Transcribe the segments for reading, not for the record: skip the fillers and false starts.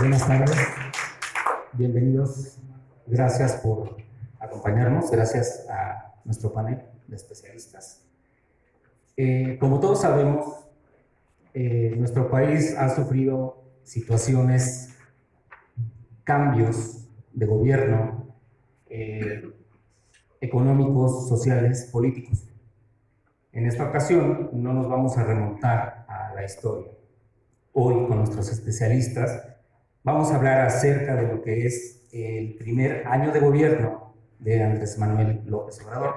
Buenas tardes, bienvenidos. Gracias por acompañarnos, gracias a nuestro panel de especialistas. Como todos sabemos, nuestro país ha sufrido situaciones, cambios de gobierno, económicos, sociales, políticos. En esta ocasión no nos vamos a remontar a la historia. Hoy, con nuestros especialistas, vamos a hablar acerca de lo que es el primer año de gobierno de Andrés Manuel López Obrador.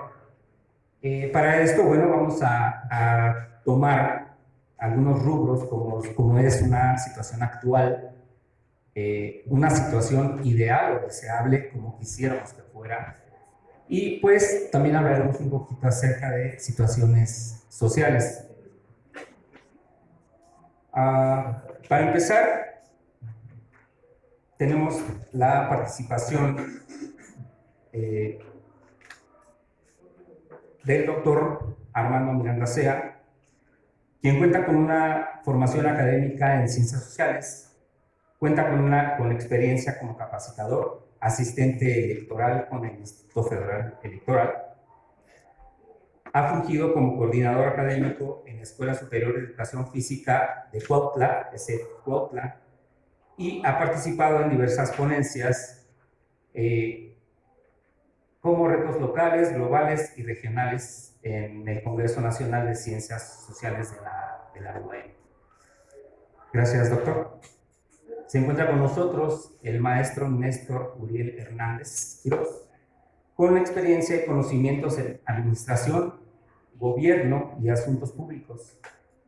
Para esto, bueno, vamos a tomar algunos rubros como es una situación actual, una situación ideal o deseable como quisiéramos que fuera, y pues también hablaremos un poquito acerca de situaciones sociales. Para empezar, tenemos la participación del doctor Armando Miranda Sea, quien cuenta con una formación académica en ciencias sociales, cuenta con experiencia como capacitador, asistente electoral con el Instituto Federal Electoral, ha fungido como coordinador académico en la Escuela Superior de Educación Física de Cuautla, Cuautla, y ha participado en diversas ponencias como retos locales, globales y regionales en el Congreso Nacional de Ciencias Sociales de la UAM. Gracias, doctor. Se encuentra con nosotros el maestro Néstor Uriel Hernández Quiroz, con experiencia y conocimientos en administración, gobierno y asuntos públicos.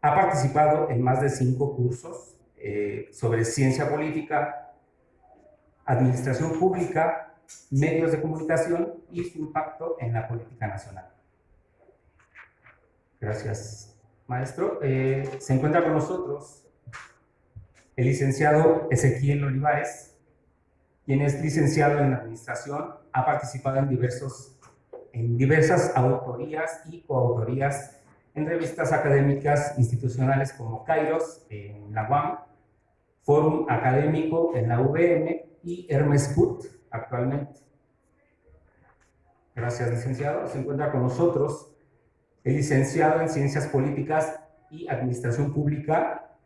Ha participado en más de 5 cursos sobre ciencia política, administración pública, medios de comunicación y su impacto en la política nacional. Gracias, maestro. Se encuentra con nosotros el licenciado Ezequiel Olivares, quien es licenciado en administración, ha participado en diversas autorías y coautorías en revistas académicas institucionales como Kairos en la UAM, Fórum Académico en la UVM y Hermes Put actualmente. Gracias, licenciado. Se encuentra con nosotros el licenciado en Ciencias Políticas y Administración Pública,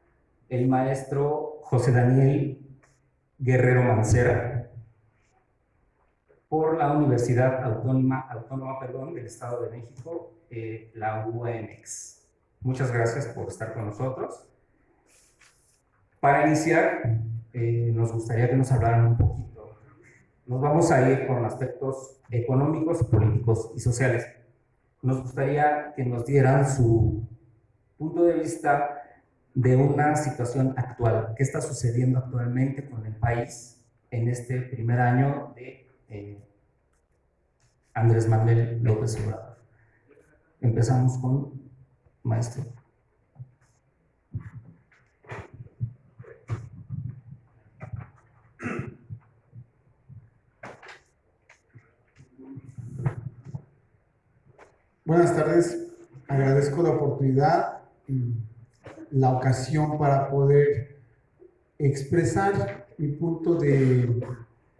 el maestro José Daniel Guerrero Mancera, por la Universidad Autónoma del Estado de México, la UAMX. Muchas gracias por estar con nosotros. Para iniciar, nos gustaría que nos hablaran un poquito. Nos vamos a ir con aspectos económicos, políticos y sociales. Nos gustaría que nos dieran su punto de vista de una situación actual. ¿Qué está sucediendo actualmente con el país en este primer año de Andrés Manuel López Obrador? Empezamos con maestro. Buenas tardes, agradezco la oportunidad y la ocasión para poder expresar mi punto de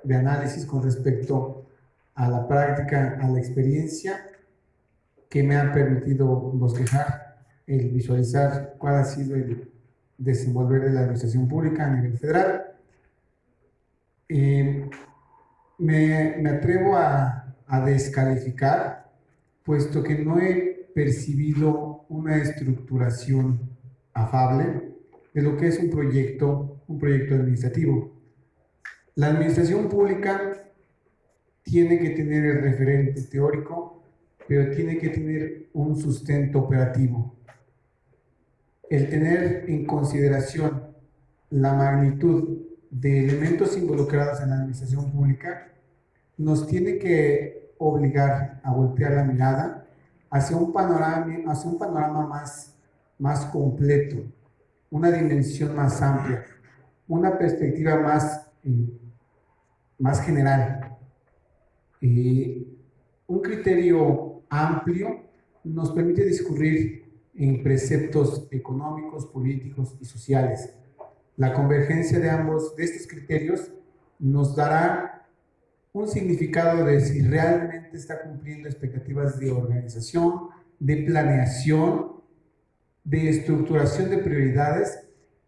análisis con respecto a la práctica, a la experiencia que me ha permitido bosquejar, el visualizar cuál ha sido el desenvolver de la administración pública a nivel federal. Me atrevo a descalificar, puesto que no he percibido una estructuración afable de lo que es un proyecto administrativo. La administración pública tiene que tener el referente teórico, pero tiene que tener un sustento operativo. El tener en consideración la magnitud de elementos involucrados en la administración pública nos tiene que obligar a voltear la mirada hacia un panorama más completo, una dimensión más amplia, una perspectiva más general. Un criterio amplio nos permite discurrir en preceptos económicos, políticos y sociales. La convergencia de ambos de estos criterios nos dará un significado de si realmente está cumpliendo expectativas de organización, de planeación, de estructuración de prioridades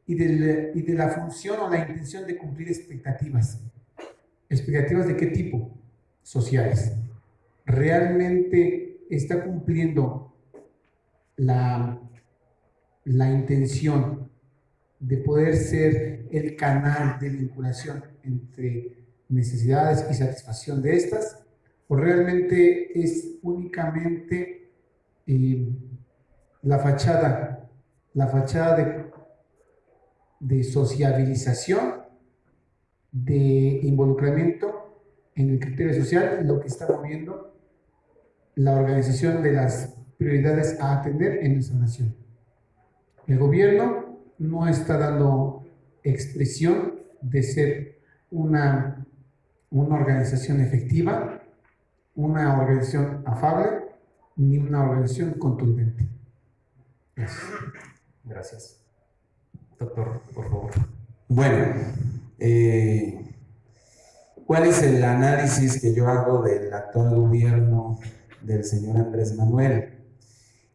y de la función o la intención de cumplir expectativas. ¿Expectativas de qué tipo? Sociales. ¿Realmente está cumpliendo la intención de poder ser el canal de vinculación entre necesidades y satisfacción de estas? ¿O realmente es únicamente la fachada de sociabilización, de involucramiento en el criterio social, lo que está moviendo la organización de las prioridades a atender en nuestra nación? El gobierno no está dando expresión de ser una organización efectiva, una organización afable, ni una organización contundente. Gracias. Gracias. Doctor, por favor. Bueno, ¿cuál es el análisis que yo hago del actual gobierno del señor Andrés Manuel?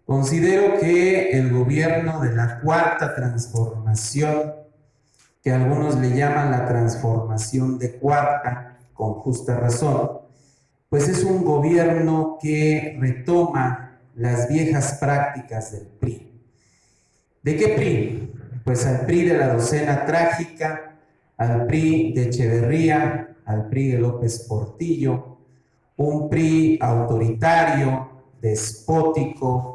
Considero que el gobierno de la Cuarta Transformación, que algunos le llaman la transformación de cuarta, con justa razón, pues es un gobierno que retoma las viejas prácticas del PRI. ¿De qué PRI? Pues al PRI de la docena trágica, al PRI de Echeverría, al PRI de López Portillo, un PRI autoritario, despótico,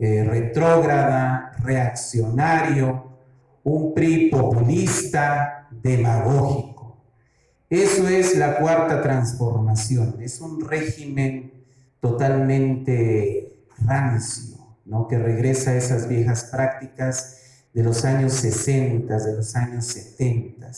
retrógrada, reaccionario, un PRI populista, demagógico. Eso es la Cuarta Transformación, es un régimen totalmente rancio, ¿no?, que regresa a esas viejas prácticas de los años 60, de los años 70.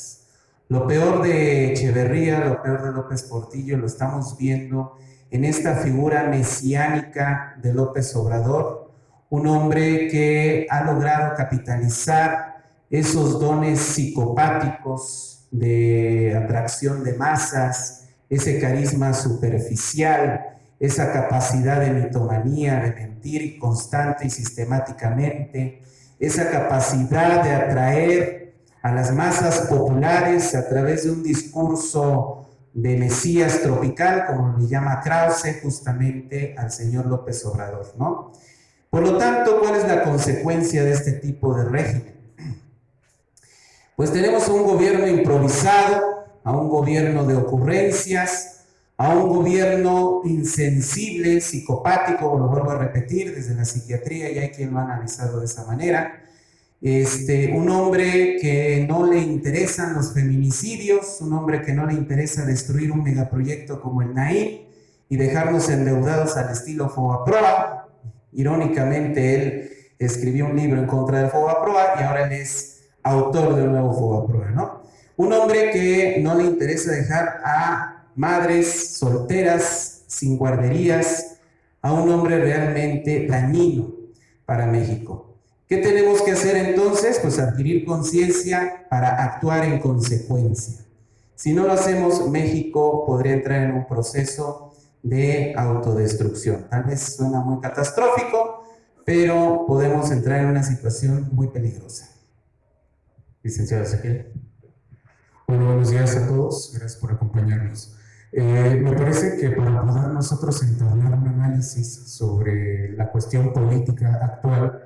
Lo peor de Echeverría, lo peor de López Portillo lo estamos viendo en esta figura mesiánica de López Obrador, un hombre que ha logrado capitalizar esos dones psicopáticos de atracción de masas, ese carisma superficial, esa capacidad de mitomanía, de mentir constante y sistemáticamente, esa capacidad de atraer a las masas populares a través de un discurso de Mesías tropical, como le llama Krause justamente al señor López Obrador, ¿no? Por lo tanto, ¿cuál es la consecuencia de este tipo de régimen? Pues tenemos a un gobierno improvisado, a un gobierno de ocurrencias, a un gobierno insensible, psicopático, lo vuelvo a repetir, desde la psiquiatría y hay quien lo ha analizado de esa manera. Un hombre que no le interesan los feminicidios, un hombre que no le interesa destruir un megaproyecto como el Naim y dejarnos endeudados al estilo Fobaproa. Irónicamente, él escribió un libro en contra del Fobaproa y ahora él es autor del nuevo Fobaproa, ¿no? Un hombre que no le interesa dejar a madres solteras, sin guarderías, a un hombre realmente dañino para México. ¿Qué tenemos que hacer entonces? Pues adquirir conciencia para actuar en consecuencia. Si no lo hacemos, México podría entrar en un proceso de autodestrucción. Tal vez suena muy catastrófico, pero podemos entrar en una situación muy peligrosa. Licenciado Ezequiel. Bueno, buenos días a todos. Gracias por acompañarnos. Me parece que para poder nosotros entablar un análisis sobre la cuestión política actual,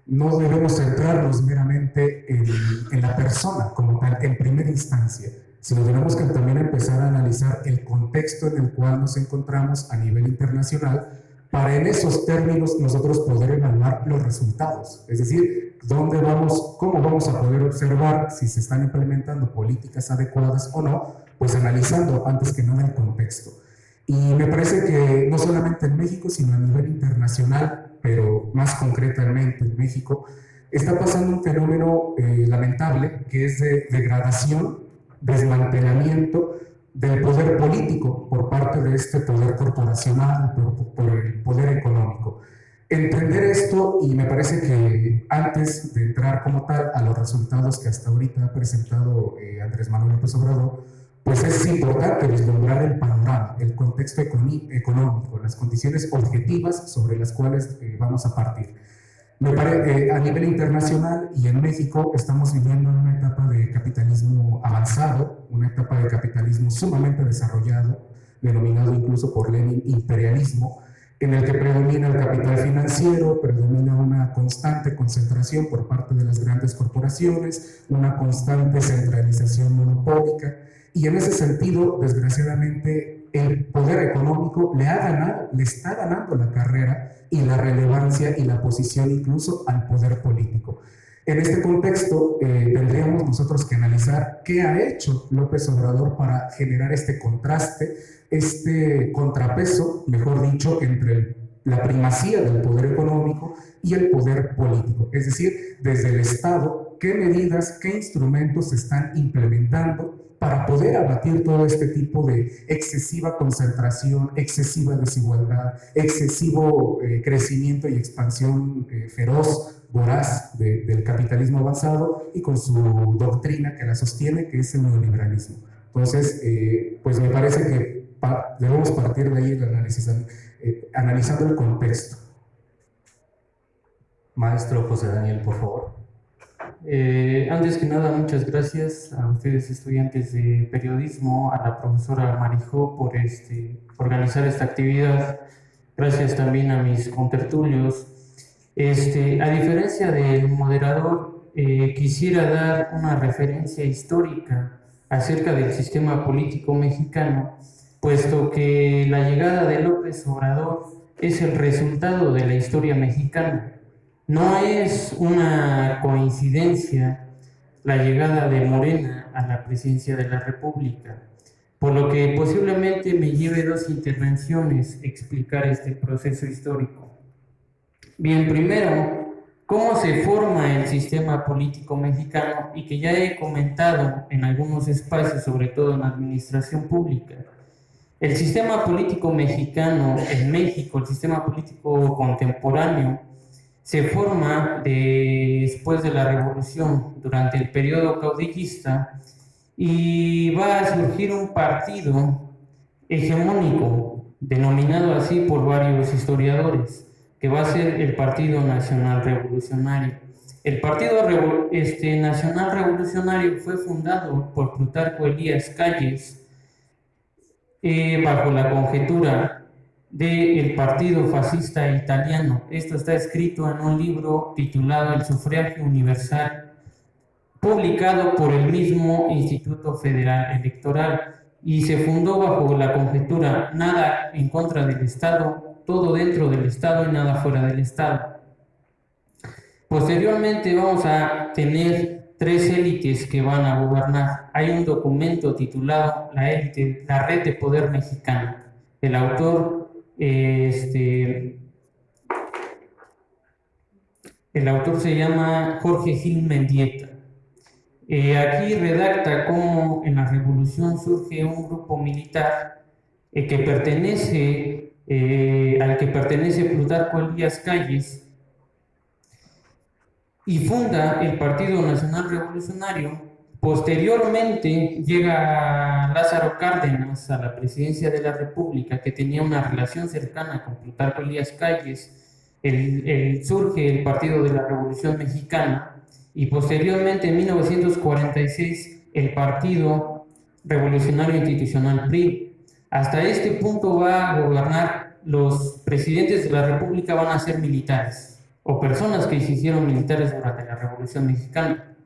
no debemos centrarnos meramente en la persona como tal, en primera instancia, sino tenemos que también empezar a analizar el contexto en el cual nos encontramos a nivel internacional para en esos términos nosotros poder evaluar los resultados. Es decir, ¿dónde vamos, cómo vamos a poder observar si se están implementando políticas adecuadas o no? Pues analizando antes que nada el contexto. Y me parece que no solamente en México, sino a nivel internacional, pero más concretamente en México, está pasando un fenómeno lamentable que es de degradación, desmantelamiento del poder político por parte de este poder corporacional, por el poder económico. Entender esto, y me parece que antes de entrar como tal a los resultados que hasta ahorita ha presentado Andrés Manuel López Obrador, pues es importante vislumbrar el panorama, el contexto económico, las condiciones objetivas sobre las cuales vamos a partir. A nivel internacional y en México estamos viviendo una etapa de capitalismo avanzado, una etapa de capitalismo sumamente desarrollado, denominado incluso por Lenin imperialismo, en el que predomina el capital financiero, predomina una constante concentración por parte de las grandes corporaciones, una constante centralización monopólica, y en ese sentido, desgraciadamente, el poder económico le está ganando la carrera y la relevancia y la posición incluso al poder político. En este contexto, tendríamos nosotros que analizar qué ha hecho López Obrador para generar este contraste, este contrapeso, mejor dicho, entre la primacía del poder económico y el poder político. Es decir, desde el Estado, qué medidas, qué instrumentos se están implementando para poder abatir todo este tipo de excesiva concentración, excesiva desigualdad, excesivo crecimiento y expansión feroz, voraz del capitalismo avanzado y con su doctrina que la sostiene, que es el neoliberalismo. Entonces, pues me parece que debemos partir de ahí el análisis, analizando el contexto. Maestro José Daniel, por favor. Antes que nada, muchas gracias a ustedes, estudiantes de periodismo, a la profesora Marijó por organizar esta actividad. Gracias también a mis contertulios. A diferencia del moderador, quisiera dar una referencia histórica acerca del sistema político mexicano, puesto que la llegada de López Obrador es el resultado de la historia mexicana. No es una coincidencia la llegada de Morena a la presidencia de la República, por lo que posiblemente me lleve 2 intervenciones explicar este proceso histórico. Bien, primero, cómo se forma el sistema político mexicano y que ya he comentado en algunos espacios, sobre todo en la administración pública. El sistema político mexicano en México, el sistema político contemporáneo, se forma después de la revolución, durante el periodo caudillista, y va a surgir un partido hegemónico, denominado así por varios historiadores, que va a ser el Partido Nacional Revolucionario. El Partido Nacional Revolucionario fue fundado por Plutarco Elías Calles, bajo la conjetura del Partido Fascista Italiano. Esto está escrito en un libro titulado El Sufragio Universal, publicado por el mismo Instituto Federal Electoral, y se fundó bajo la conjetura: nada en contra del Estado, todo dentro del Estado y nada fuera del Estado. Posteriormente vamos a tener 3 élites que van a gobernar. Hay un documento titulado La Red de Poder Mexicano. El autor se llama Jorge Gil Mendieta. Aquí redacta cómo en la revolución surge un grupo militar al que pertenece Plutarco Elías Calles, y funda el Partido Nacional Revolucionario. Posteriormente llega Lázaro Cárdenas a la presidencia de la República, que tenía una relación cercana con Plutarco Elías Calles. Surge el Partido de la Revolución Mexicana, y posteriormente en 1946 el Partido Revolucionario Institucional PRI. Hasta este punto va a gobernar, los presidentes de la República van a ser militares o personas que se hicieron militares durante la Revolución Mexicana.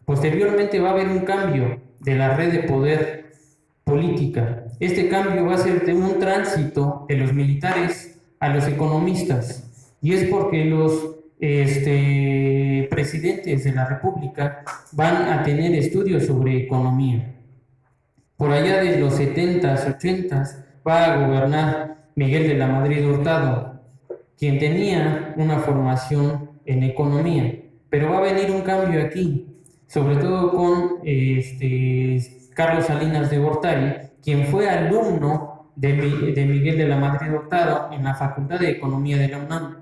Posteriormente va a haber un cambio de la red de poder política. Este cambio va a ser de un tránsito de los militares a los economistas, y es porque los presidentes de la República van a tener estudios sobre economía. Por allá de los 70s, 80s, va a gobernar Miguel de la Madrid Hurtado, quien tenía una formación en economía, pero va a venir un cambio aquí, sobre todo con Carlos Salinas de Gortari, quien fue alumno de Miguel de la Madrid Hurtado en la Facultad de Economía de la UNAM.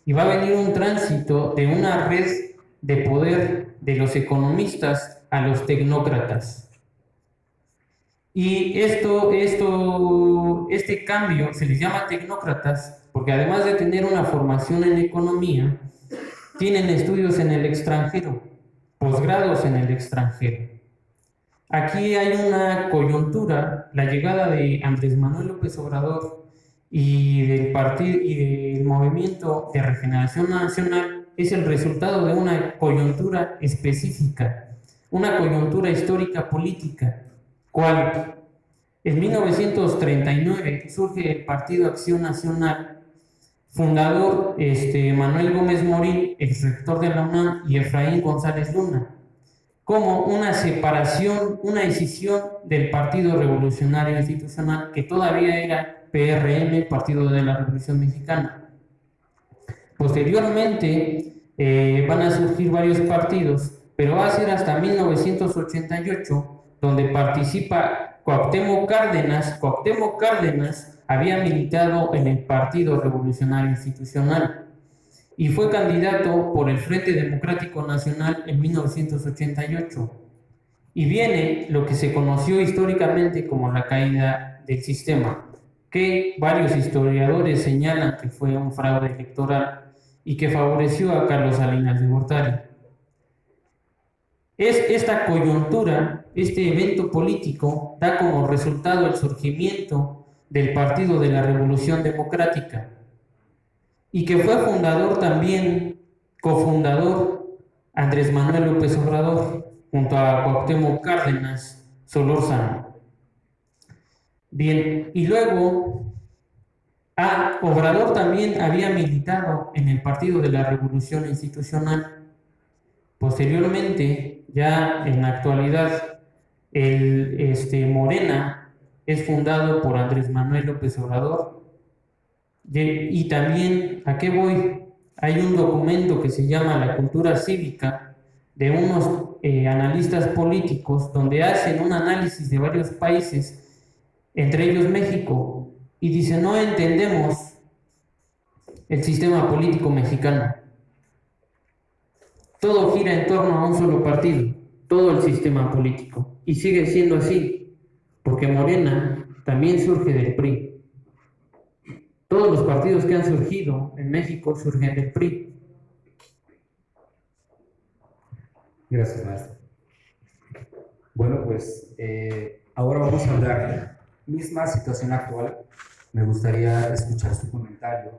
y va a venir un tránsito de una red de poder de los economistas a los tecnócratas. Y este cambio se les llama tecnócratas porque además de tener una formación en economía, tienen estudios en el extranjero, posgrados en el extranjero. Aquí hay una coyuntura, la llegada de Andrés Manuel López Obrador y del partido y del Movimiento de Regeneración Nacional es el resultado de una coyuntura específica, una coyuntura histórica política, cual en 1939 surge el Partido Acción Nacional, fundador Manuel Gómez Morín, ex rector de la UNAM, y Efraín González Luna, como una separación, una escisión del Partido Revolucionario Institucional, que todavía era PRM, Partido de la Revolución Mexicana. Posteriormente van a surgir varios partidos, pero va a ser hasta 1988 donde participa Cuauhtémoc Cárdenas. Cuauhtémoc Cárdenas había militado en el Partido Revolucionario Institucional y fue candidato por el Frente Democrático Nacional en 1988. Y viene lo que se conoció históricamente como la caída del sistema, que varios historiadores señalan que fue un fraude electoral y que favoreció a Carlos Salinas de Gortari. Esta coyuntura, este evento político, da como resultado el surgimiento del Partido de la Revolución Democrática, y que fue fundador también, cofundador, Andrés Manuel López Obrador, junto a Cuauhtémoc Cárdenas Solórzano. Bien, y luego Obrador también había militado en el Partido de la Revolución Institucional. Posteriormente, ya en la actualidad, Morena es fundado por Andrés Manuel López Obrador. Y también, ¿a qué voy? Hay un documento que se llama La Cultura Cívica de unos analistas políticos donde hacen un análisis de varios países, entre ellos México, y dicen: no entendemos el sistema político mexicano. Todo gira en torno a un solo partido, todo el sistema político, y sigue siendo así, porque Morena también surge del PRI. Todos los partidos que han surgido en México surgen del PRI. Gracias, maestro. Bueno, pues ahora vamos a hablar misma situación actual. Me gustaría escuchar su comentario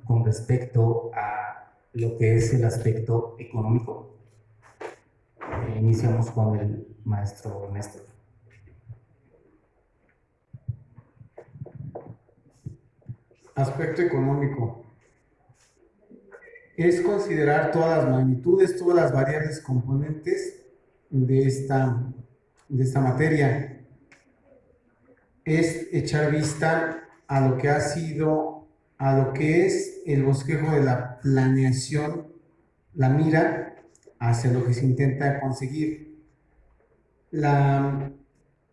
con respecto a lo que es el aspecto económico. Iniciamos con el maestro Néstor. Aspecto económico. Es considerar todas las magnitudes, todas las variables componentes de esta materia. Es echar vista a lo que ha sido, a lo que es el bosquejo de la planeación, la mira hacia lo que se intenta conseguir. La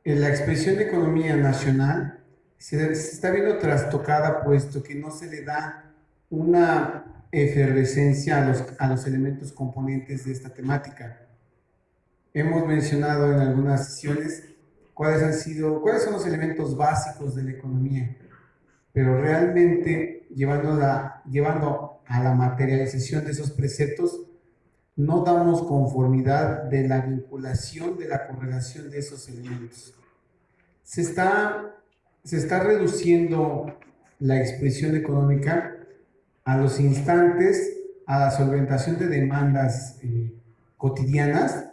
expresión de economía nacional se está viendo trastocada, puesto que no se le da una efervescencia a los elementos componentes de esta temática. Hemos mencionado en algunas sesiones cuáles son los elementos básicos de la economía, pero realmente llevando a la materialización de esos preceptos, no damos conformidad de la vinculación, de la correlación de esos elementos. Se está reduciendo la expresión económica a los instantes, a la solventación de demandas cotidianas,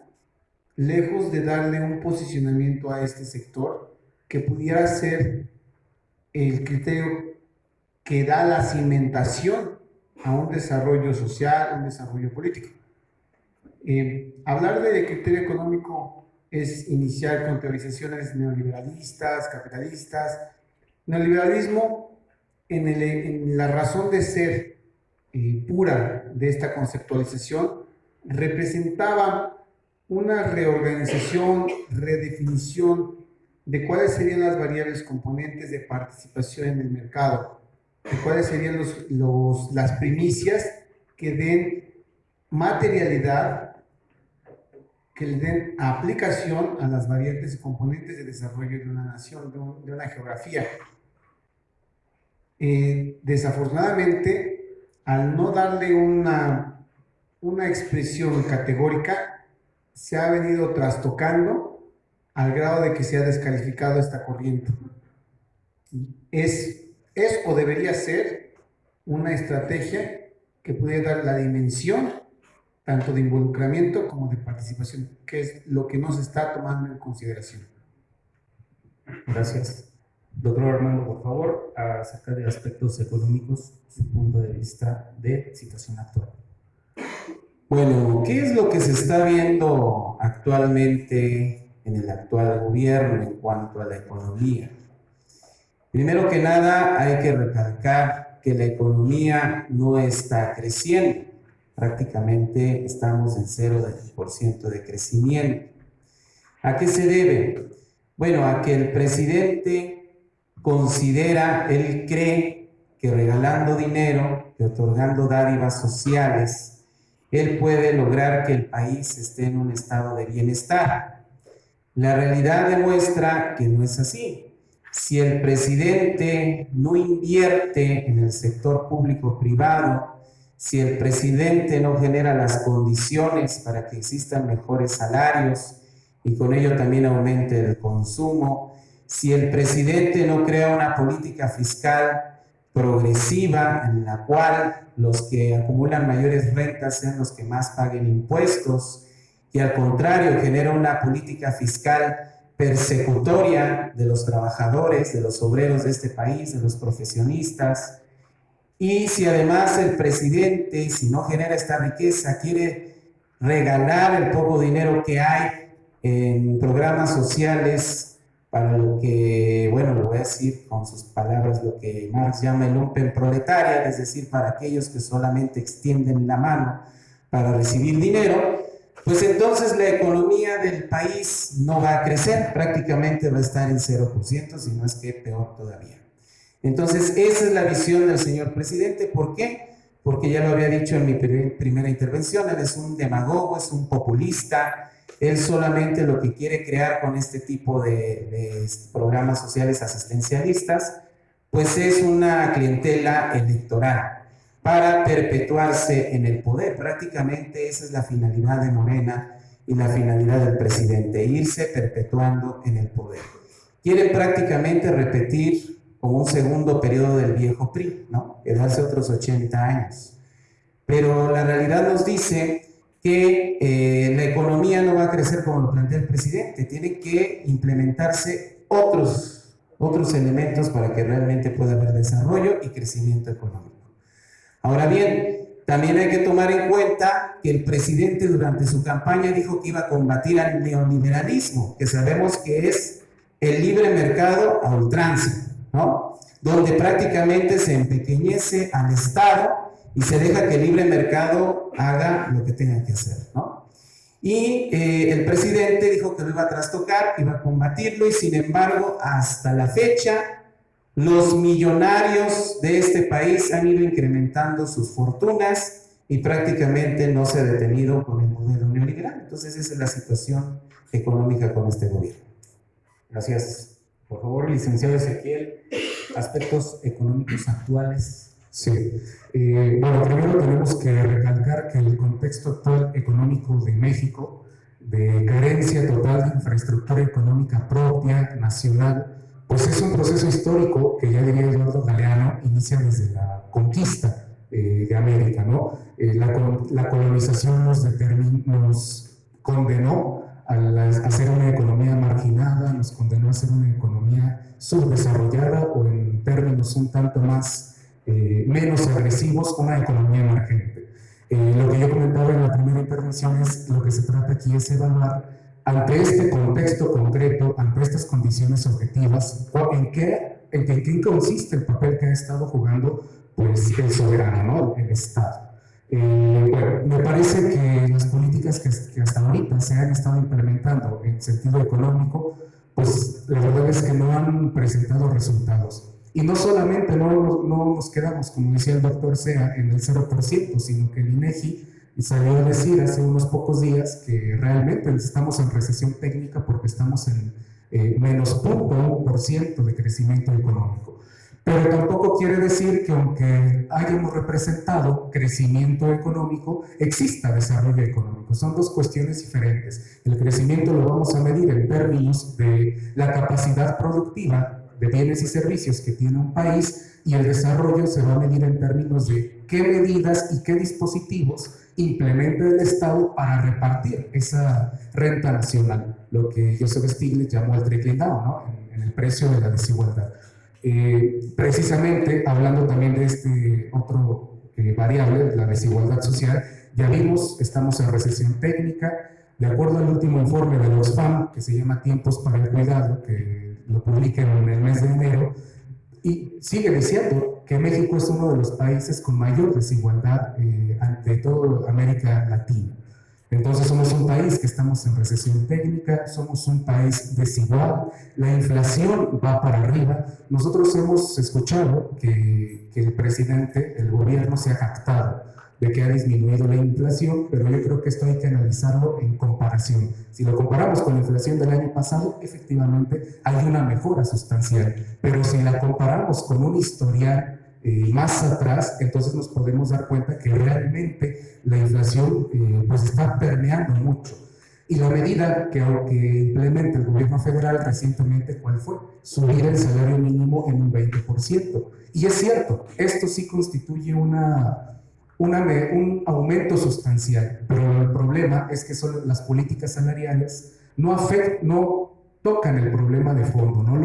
lejos de darle un posicionamiento a este sector que pudiera ser el criterio que da la cimentación a un desarrollo social, un desarrollo político. Hablar de criterio económico es iniciar con teorizaciones neoliberalistas, capitalistas. Neoliberalismo, en la razón de ser pura de esta conceptualización, representaba una reorganización, redefinición de cuáles serían las variables componentes de participación en el mercado, de cuáles serían las primicias que den materialidad, que le den aplicación a las variantes y componentes de desarrollo de una nación, de una geografía. Desafortunadamente, al no darle una expresión categórica, se ha venido trastocando al grado de que se ha descalificado esta corriente. Es o debería ser una estrategia que pudiera dar la dimensión tanto de involucramiento como de participación, que es lo que no se está tomando en consideración. Gracias. Doctor Armando, por favor, acerca de aspectos económicos, su punto de vista de situación actual. Bueno, ¿qué es lo que se está viendo actualmente en el actual gobierno en cuanto a la economía? Primero que nada, hay que recalcar que la economía no está creciendo. Prácticamente estamos en 0% de crecimiento. ¿A qué se debe? Bueno, a que el presidente considera, él cree que regalando dinero, que otorgando dádivas sociales, él puede lograr que el país esté en un estado de bienestar. La realidad demuestra que no es así. Si el presidente no invierte en el sector público-privado, si el presidente no genera las condiciones para que existan mejores salarios y con ello también aumente el consumo, si el presidente no crea una política fiscal progresiva en la cual los que acumulan mayores rentas sean los que más paguen impuestos y al contrario genera una política fiscal persecutoria de los trabajadores, de los obreros de este país, de los profesionistas, y si además el presidente, si no genera esta riqueza, quiere regalar el poco dinero que hay en programas sociales para lo que, bueno, lo voy a decir con sus palabras, lo que Marx llama el lumpenproletariat, es decir, para aquellos que solamente extienden la mano para recibir dinero, pues entonces la economía del país no va a crecer, prácticamente va a estar en 0%, si no es que peor todavía. Entonces, esa es la visión del señor presidente. ¿Por qué? Porque ya lo había dicho en mi primera intervención, él es un demagogo, es un populista, él solamente lo que quiere crear con este tipo de programas sociales asistencialistas, pues es una clientela electoral para perpetuarse en el poder. Prácticamente esa es la finalidad de Morena y la finalidad del presidente, irse perpetuando en el poder. Quieren prácticamente repetir como un segundo periodo del viejo PRI, ¿no? Quedarse otros 80 años. Pero la realidad nos dice que la economía no va a crecer como lo plantea el presidente, tiene que implementarse otros elementos para que realmente pueda haber desarrollo y crecimiento económico. Ahora bien, también hay que tomar en cuenta que el presidente durante su campaña dijo que iba a combatir al neoliberalismo, que sabemos que es el libre mercado a ultranza, ¿no? Donde prácticamente se empequeñece al Estado y se deja que el libre mercado haga lo que tenga que hacer, ¿no? Y el presidente dijo que lo iba a trastocar, iba a combatirlo y sin embargo hasta la fecha los millonarios de este país han ido incrementando sus fortunas y prácticamente no se ha detenido con el modelo neoliberal. Entonces esa es la situación económica con este gobierno. Gracias. Por favor, licenciado Ezequiel, aspectos económicos actuales. Sí. Bueno, primero tenemos que recalcar que el contexto actual económico de México, de carencia total de infraestructura económica propia, nacional, pues es un proceso histórico que ya diría Eduardo Galeano, inicia desde la conquista de América, ¿no? La colonización nos condenó a ser una economía marginada, nos condenó a ser una economía subdesarrollada o en términos un tanto más menos agresivos, una economía emergente. Lo que yo comentaba en la primera intervención es lo que se trata aquí es evaluar ante este contexto concreto, ante estas condiciones objetivas, ¿en qué consiste el papel que ha estado jugando pues, el soberano, ¿no? El Estado? Bueno, me parece que las políticas que hasta ahorita se han estado implementando en sentido económico, pues la verdad es que no han presentado resultados. Y no solamente no nos quedamos, como decía el doctor Sea, en el 0%, sino que el INEGI salió a decir hace unos pocos días que realmente estamos en recesión técnica porque estamos en menos 0.1% de crecimiento económico. Pero tampoco quiere decir que aunque hayamos representado crecimiento económico, exista desarrollo económico. Son dos cuestiones diferentes. El crecimiento lo vamos a medir en términos de la capacidad productiva de bienes y servicios que tiene un país, y el desarrollo se va a medir en términos de qué medidas y qué dispositivos implementa el Estado para repartir esa renta nacional, lo que Joseph Stiglitz llamó el trickling down, ¿no? en el precio de la desigualdad. Precisamente hablando también de este otro variable, la desigualdad social, ya vimos, estamos en recesión técnica. De acuerdo al último informe de los Oxfam, que se llama Tiempos para el Cuidado, que lo publican en el mes de enero, y sigue diciendo que México es uno de los países con mayor desigualdad ante toda América Latina. Entonces somos un país que estamos en recesión técnica, somos un país desigual, la inflación va para arriba. Nosotros hemos escuchado que el presidente, el gobierno se ha jactado de que ha disminuido la inflación, pero yo creo que esto hay que analizarlo en comparación. Si lo comparamos con la inflación del año pasado, efectivamente hay una mejora sustancial, pero si la comparamos con un historial más atrás, entonces nos podemos dar cuenta que realmente la inflación pues está permeando mucho. Y la medida que implementa el gobierno federal recientemente, ¿cuál fue? Subir el salario mínimo en un 20%. Y es cierto, esto sí constituye un aumento sustancial, pero el problema es que son las políticas salariales no tocan el problema de fondo, no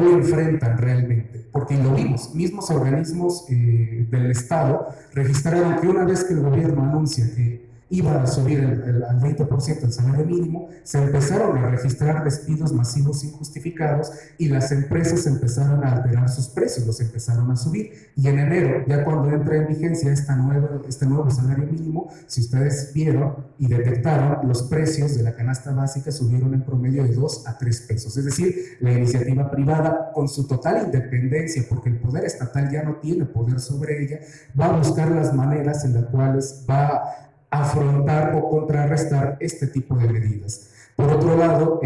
lo enfrentan realmente, porque lo vimos, mismos organismos del Estado registraron que una vez que el gobierno anuncia que iba a subir al 20% el salario mínimo, se empezaron a registrar despidos masivos injustificados y las empresas empezaron a alterar sus precios, los empezaron a subir. Y en enero, ya cuando entra en vigencia este nuevo salario mínimo, si ustedes vieron y detectaron, los precios de la canasta básica subieron en promedio de 2 a 3 pesos. Es decir, la iniciativa privada, con su total independencia, porque el poder estatal ya no tiene poder sobre ella, va a buscar las maneras en las cuales va afrontar o contrarrestar este tipo de medidas. Por otro lado,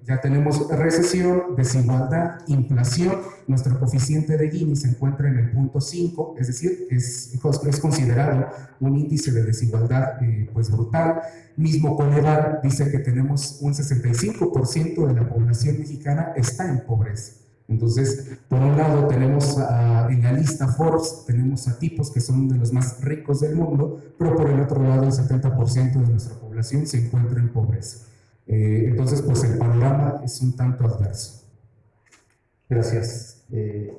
ya tenemos recesión, desigualdad, inflación. Nuestro coeficiente de Gini se encuentra en el 0.5, es decir, es considerado un índice de desigualdad pues brutal. Mismo Coneval dice que tenemos un 65% de la población mexicana está en pobreza. Entonces, por un lado tenemos en la lista Forbes, tenemos a tipos que son de los más ricos del mundo, pero por el otro lado el 70% de nuestra población se encuentra en pobreza. Entonces, pues el panorama es un tanto adverso. Gracias.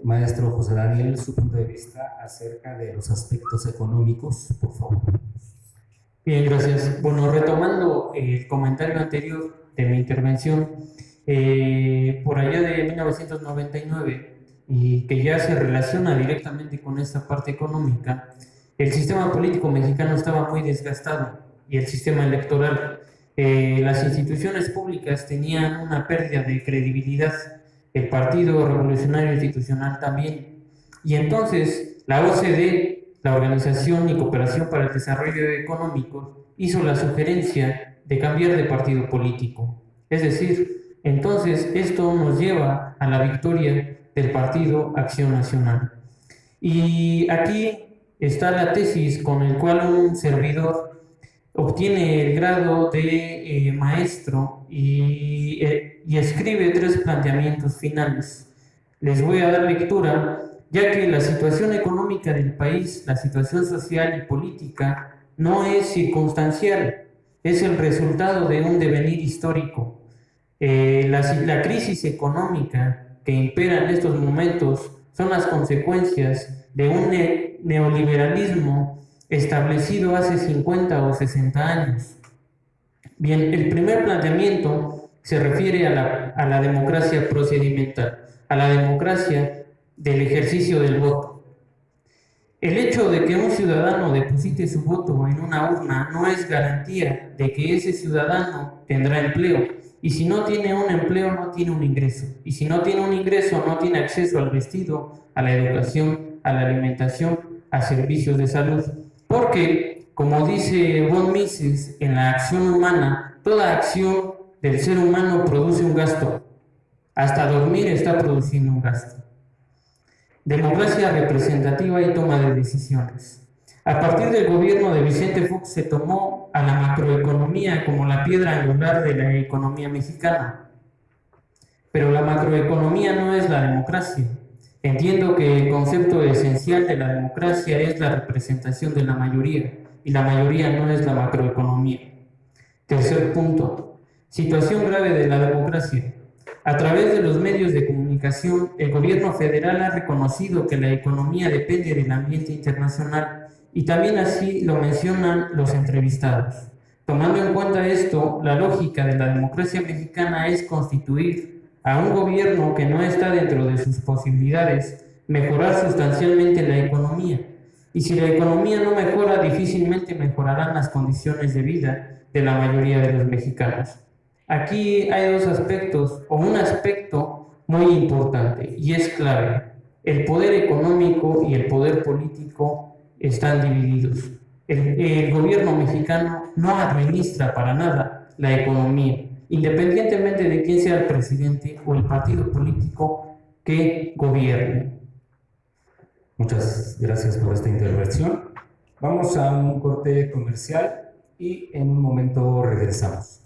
Maestro José Daniel, su punto de vista acerca de los aspectos económicos, por favor. Bien, gracias. Bueno, retomando el comentario anterior de mi intervención, por allá de 1999, y que ya se relaciona directamente con esta parte económica, el sistema político mexicano estaba muy desgastado y el sistema electoral. Las instituciones públicas tenían una pérdida de credibilidad, el Partido Revolucionario Institucional también. Y entonces la OCDE, la Organización y Cooperación para el Desarrollo Económico, hizo la sugerencia de cambiar de partido político. Es decir, entonces esto nos lleva a la victoria del Partido Acción Nacional. Y aquí está la tesis con el cual un servidor obtiene el grado de maestro y escribe 3 planteamientos finales. Les voy a dar lectura, ya que la situación económica del país, la situación social y política, no es circunstancial, es el resultado de un devenir histórico. La crisis económica que impera en estos momentos son las consecuencias de un neoliberalismo establecido hace 50 o 60 años. Bien, el primer planteamiento se refiere a la democracia procedimental, a la democracia del ejercicio del voto. El hecho de que un ciudadano deposite su voto en una urna no es garantía de que ese ciudadano tendrá empleo. Y si no tiene un empleo, no tiene un ingreso. Y si no tiene un ingreso, no tiene acceso al vestido, a la educación, a la alimentación, a servicios de salud. Porque, como dice von Mises, en la acción humana, toda acción del ser humano produce un gasto. Hasta dormir está produciendo un gasto. Democracia representativa y toma de decisiones. A partir del gobierno de Vicente Fox se tomó a la macroeconomía como la piedra angular de la economía mexicana. Pero la macroeconomía no es la democracia. Entiendo que el concepto esencial de la democracia es la representación de la mayoría, y la mayoría no es la macroeconomía. Tercer punto. Situación grave de la democracia. A través de los medios de comunicación, el gobierno federal ha reconocido que la economía depende del ambiente internacional, y también así lo mencionan los entrevistados. Tomando en cuenta esto, la lógica de la democracia mexicana es constituir a un gobierno que no está dentro de sus posibilidades, mejorar sustancialmente la economía. Y si la economía no mejora, difícilmente mejorarán las condiciones de vida de la mayoría de los mexicanos. Aquí hay dos aspectos, o un aspecto muy importante, y es clave. El poder económico y el poder político están divididos. El gobierno mexicano no administra para nada la economía, independientemente de quién sea el presidente o el partido político que gobierne. Muchas gracias por esta intervención. Vamos a un corte comercial y en un momento regresamos.